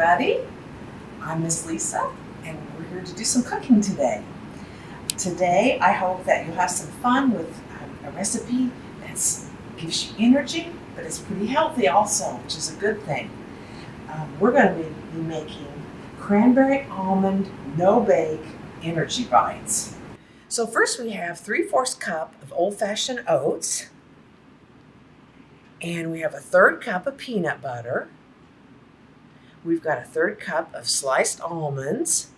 everybody. I'm Miss Lisa, and we're here to do some cooking today. Today, I hope that you'll have some fun with a recipe that gives you energy, but it's pretty healthy also, which is a good thing. We're going to be making cranberry almond no-bake energy bites. So first we have 3/4 cup of old-fashioned oats, and we have a 1/3 cup of peanut butter. We've got a 1/3 cup of sliced almonds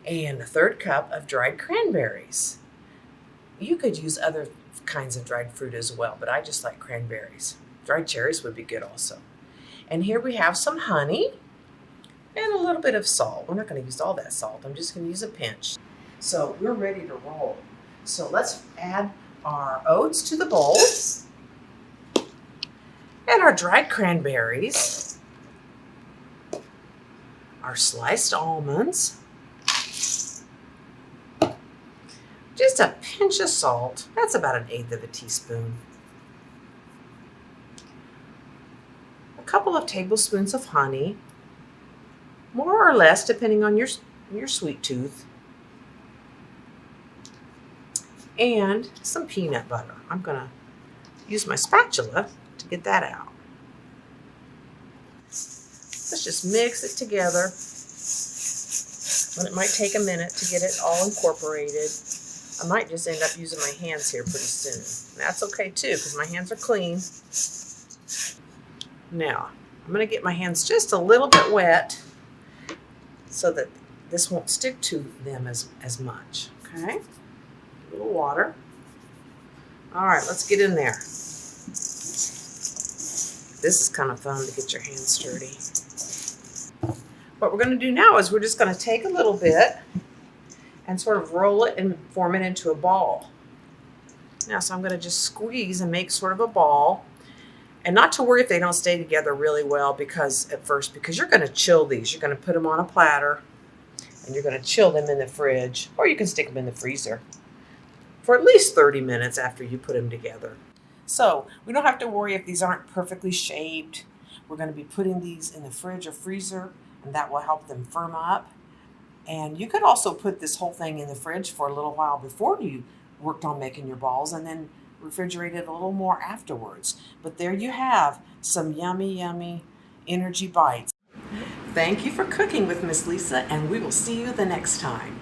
and a 1/3 cup of dried cranberries. You could use other kinds of dried fruit as well, but I just like cranberries. Dried cherries would be good also. And here we have some honey and a little bit of salt. We're not going to use all that salt. I'm just going to use a pinch. So we're ready to roll. So let's add our oats to the bowl and our dried cranberries, our sliced almonds, just a pinch of salt. That's about 1/8 teaspoon. A couple of tablespoons of honey, more or less depending on your sweet tooth, and some peanut butter. I'm going to use my spatula to get that out. Let's just mix it together. And it might take a minute to get it all incorporated. I might just end up using my hands here pretty soon. That's okay too, because my hands are clean. Now, I'm going to get my hands just a little bit wet so that this won't stick to them as much. Okay? A little water. All right, let's get in there. This is kind of fun to get your hands sturdy. What we're going to do now is we're just going to take a little bit and sort of roll it and form it into a ball. Now, so I'm going to just squeeze and make sort of a ball. And not to worry if they don't stay together really well because you're going to chill these. You're going to put them on a platter and you're going to chill them in the fridge, or you can stick them in the freezer for at least 30 minutes after you put them together. So we don't have to worry if these aren't perfectly shaped. We're going to be putting these in the fridge or freezer, and that will help them firm up. And you could also put this whole thing in the fridge for a little while before you worked on making your balls, and then refrigerate it a little more afterwards. But there you have some yummy, yummy energy bites. Thank you for cooking with Miss Lisa, and we will see you the next time.